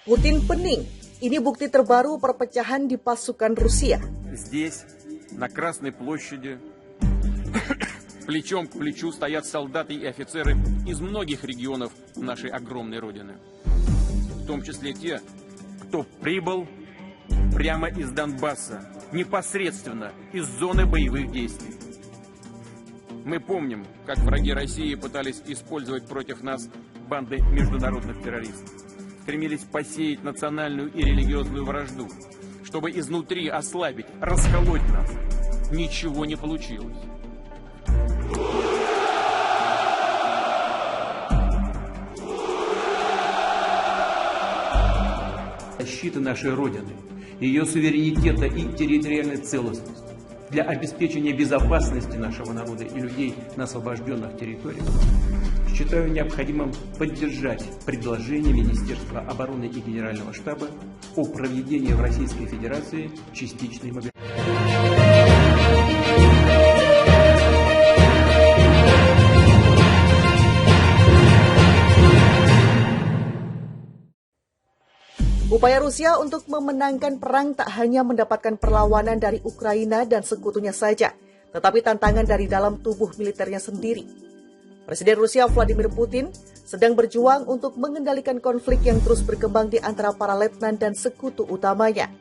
Putin pening. Ini bukti terbaru perpecahan di pasukan Rusia. Здесь, на Красной площади, плечом к плечу стоят солдаты и офицеры из многих регионов нашей огромной Родины. В том числе те, кто прибыл прямо из Донбасса, непосредственно из зоны боевых действий. Мы помним, как враги России пытались использовать против нас банды международных террористов. Стремились посеять национальную и религиозную вражду, чтобы изнутри ослабить, расколоть нас. Ничего не получилось. Защита нашей Родины, ее суверенитета и территориальной целостности, для обеспечения безопасности нашего народа и людей на освобожденных территориях, считаю необходимым поддержать предложение Министерства обороны и Генерального штаба о проведении в Российской Федерации частичной мобилизации. Upaya Rusia untuk memenangkan perang tak hanya mendapatkan perlawanan dari Ukraina dan sekutunya saja, tetapi tantangan dari dalam tubuh militernya sendiri. Presiden Rusia Vladimir Putin sedang berjuang untuk mengendalikan konflik yang terus berkembang di antara para letnan dan sekutu utamanya.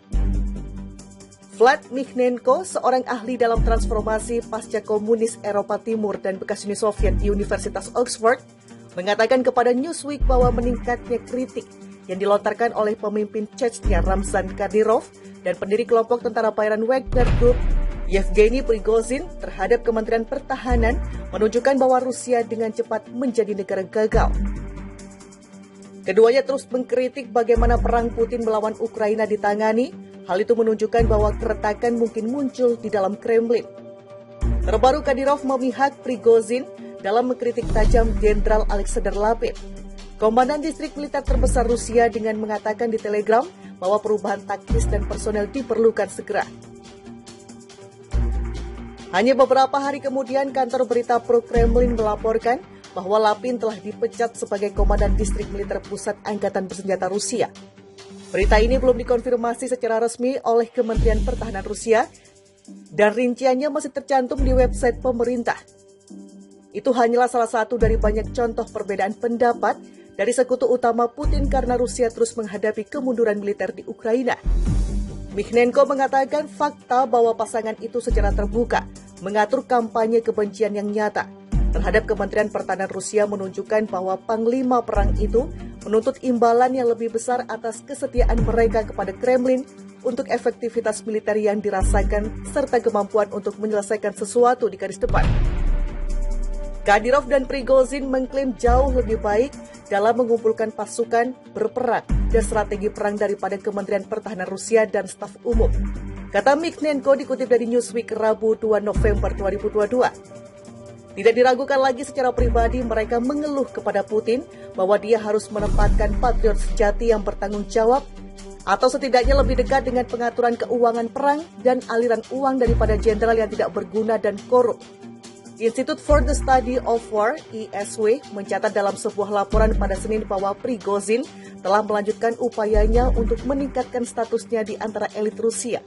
Vlad Mikhnenko, seorang ahli dalam transformasi pasca komunis Eropa Timur dan bekas Uni Soviet di Universitas Oxford, mengatakan kepada Newsweek bahwa meningkatnya kritik yang dilontarkan oleh pemimpin Chechnya Ramzan Kadyrov dan pendiri kelompok tentara bayaran Wagner Group Yevgeny Prigozhin terhadap Kementerian Pertahanan menunjukkan bahwa Rusia dengan cepat menjadi negara gagal. Keduanya terus mengkritik bagaimana perang Putin melawan Ukraina ditangani. Hal itu menunjukkan bahwa keretakan mungkin muncul di dalam Kremlin. Terbaru Kadyrov memihak Prigozhin dalam mengkritik tajam Jenderal Alexander Lapid, Komandan distrik militer terbesar Rusia, dengan mengatakan di Telegram bahwa perubahan taktis dan personel diperlukan segera. Hanya beberapa hari kemudian, kantor berita pro-Kremlin melaporkan bahwa Lapin telah dipecat sebagai Komandan Distrik Militer Pusat Angkatan Bersenjata Rusia. Berita ini belum dikonfirmasi secara resmi oleh Kementerian Pertahanan Rusia dan rinciannya masih tercantum di website pemerintah. Itu hanyalah salah satu dari banyak contoh perbedaan pendapat dari sekutu utama Putin karena Rusia terus menghadapi kemunduran militer di Ukraina. Mikhnenko mengatakan fakta bahwa pasangan itu secara terbuka mengatur kampanye kebencian yang nyata terhadap Kementerian Pertahanan Rusia menunjukkan bahwa panglima perang itu menuntut imbalan yang lebih besar atas kesetiaan mereka kepada Kremlin untuk efektivitas militer yang dirasakan serta kemampuan untuk menyelesaikan sesuatu di garis depan. Kadyrov dan Prigozhin mengklaim jauh lebih baik dalam mengumpulkan pasukan, berperang, dan strategi perang daripada Kementerian Pertahanan Rusia dan staf umum. Kata Mikhnenko dikutip dari Newsweek Rabu 2 November 2022. Tidak diragukan lagi secara pribadi mereka mengeluh kepada Putin bahwa dia harus menempatkan patriot sejati yang bertanggung jawab atau setidaknya lebih dekat dengan pengaturan keuangan perang dan aliran uang daripada jenderal yang tidak berguna dan korup. Institute for the Study of War, ISW, mencatat dalam sebuah laporan pada Senin bahwa Prigozhin telah melanjutkan upayanya untuk meningkatkan statusnya di antara elit Rusia.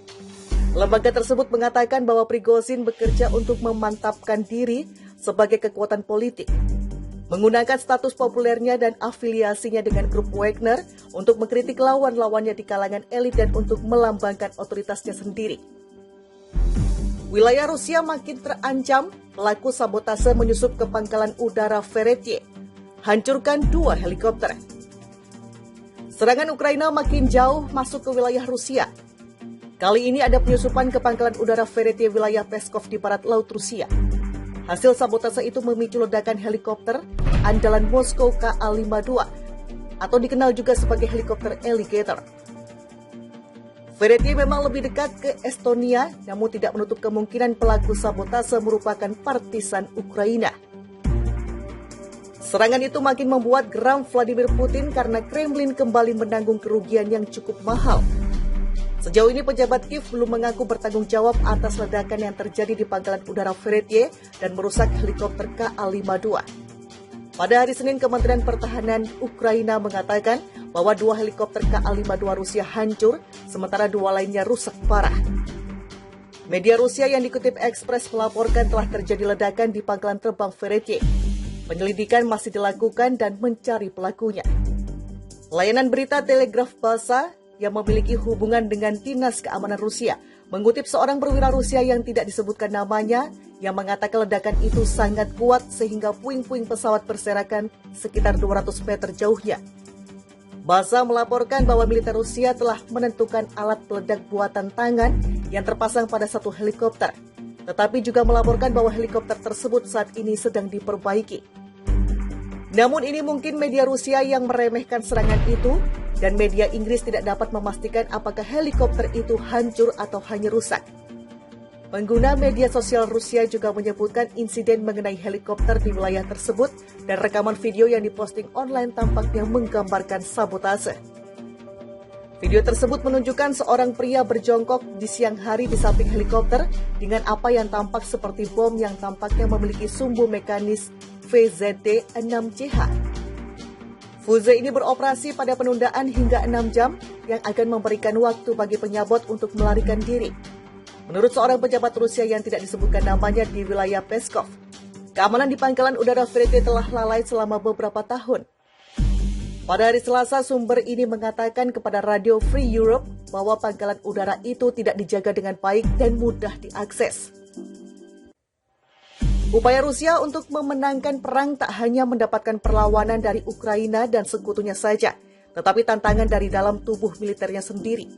Lembaga tersebut mengatakan bahwa Prigozhin bekerja untuk memantapkan diri sebagai kekuatan politik, menggunakan status populernya dan afiliasinya dengan grup Wagner untuk mengkritik lawan-lawannya di kalangan elit dan untuk melambangkan otoritasnya sendiri. Wilayah Rusia makin terancam, pelaku sabotase menyusup ke pangkalan udara Veretie, hancurkan 2 helikopter. Serangan Ukraina makin jauh masuk ke wilayah Rusia. Kali ini ada penyusupan ke pangkalan udara Veretie wilayah Peskov di barat laut Rusia. Hasil sabotase itu memicu ledakan helikopter andalan Moskow Ka-52 atau dikenal juga sebagai helikopter Alligator. Veretie memang lebih dekat ke Estonia, namun tidak menutup kemungkinan pelaku sabotase merupakan partisan Ukraina. Serangan itu makin membuat geram Vladimir Putin karena Kremlin kembali menanggung kerugian yang cukup mahal. Sejauh ini pejabat Kiev belum mengaku bertanggung jawab atas ledakan yang terjadi di pangkalan udara Veretie dan merusak helikopter Ka-52. Pada hari Senin, Kementerian Pertahanan Ukraina mengatakan bahwa 2 helikopter Ka-52 Rusia hancur, sementara 2 lainnya rusak parah. Media Rusia yang dikutip Express melaporkan telah terjadi ledakan di pangkalan terbang Veretye. Penyelidikan masih dilakukan dan mencari pelakunya. Layanan berita Telegraf Basa yang memiliki hubungan dengan Dinas Keamanan Rusia mengutip seorang perwira Rusia yang tidak disebutkan namanya yang mengatakan ledakan itu sangat kuat sehingga puing-puing pesawat berserakan sekitar 200 meter jauhnya. Basa melaporkan bahwa militer Rusia telah menentukan alat peledak buatan tangan yang terpasang pada satu helikopter, tetapi juga melaporkan bahwa helikopter tersebut saat ini sedang diperbaiki. Namun ini mungkin media Rusia yang meremehkan serangan itu, dan media Inggris tidak dapat memastikan apakah helikopter itu hancur atau hanya rusak. Pengguna media sosial Rusia juga menyebutkan insiden mengenai helikopter di wilayah tersebut dan rekaman video yang diposting online tampaknya menggambarkan sabotase. Video tersebut menunjukkan seorang pria berjongkok di siang hari di samping helikopter dengan apa yang tampak seperti bom yang tampaknya memiliki sumbu mekanis VZT-6CH. Fuse ini beroperasi pada penundaan hingga 6 jam yang akan memberikan waktu bagi penyabot untuk melarikan diri. Menurut seorang pejabat Rusia yang tidak disebutkan namanya di wilayah Peskov, keamanan di pangkalan udara Veretye telah lalai selama beberapa tahun. Pada hari Selasa, sumber ini mengatakan kepada Radio Free Europe bahwa pangkalan udara itu tidak dijaga dengan baik dan mudah diakses. Upaya Rusia untuk memenangkan perang tak hanya mendapatkan perlawanan dari Ukraina dan sekutunya saja, tetapi tantangan dari dalam tubuh militernya sendiri.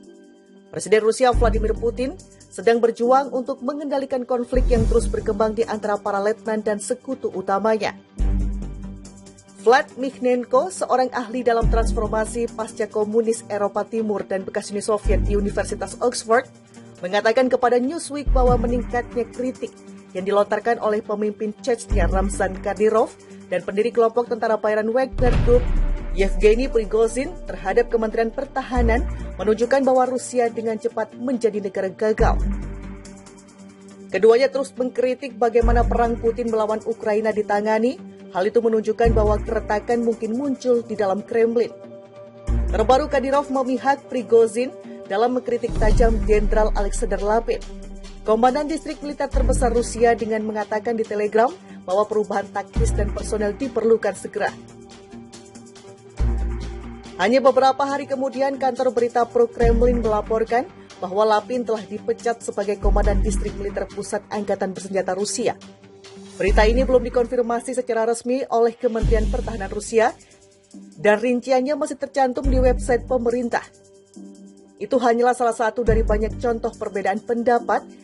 Presiden Rusia Vladimir Putin sedang berjuang untuk mengendalikan konflik yang terus berkembang di antara para letnan dan sekutu utamanya. Vlad Mikhnenko, seorang ahli dalam transformasi pasca komunis Eropa Timur dan bekas Uni Soviet di Universitas Oxford, mengatakan kepada Newsweek bahwa meningkatnya kritik yang dilontarkan oleh pemimpin Chechnya Ramzan Kadyrov dan pendiri kelompok tentara bayaran Wagner Group, Yevgeny Prigozhin, terhadap Kementerian Pertahanan menunjukkan bahwa Rusia dengan cepat menjadi negara gagal. Keduanya terus mengkritik bagaimana perang Putin melawan Ukraina ditangani. Hal itu menunjukkan bahwa keretakan mungkin muncul di dalam Kremlin. Terbaru, Kadyrov memihak Prigozhin dalam mengkritik tajam Jenderal Alexander Lapid, Komandan distrik militer terbesar Rusia, dengan mengatakan di Telegram bahwa perubahan taktis dan personel diperlukan segera. Hanya beberapa hari kemudian, kantor berita pro-Kremlin melaporkan bahwa Lapin telah dipecat sebagai Komandan Distrik Militer Pusat Angkatan Bersenjata Rusia. Berita ini belum dikonfirmasi secara resmi oleh Kementerian Pertahanan Rusia, dan rinciannya masih tercantum di website pemerintah. Itu hanyalah salah satu dari banyak contoh perbedaan pendapat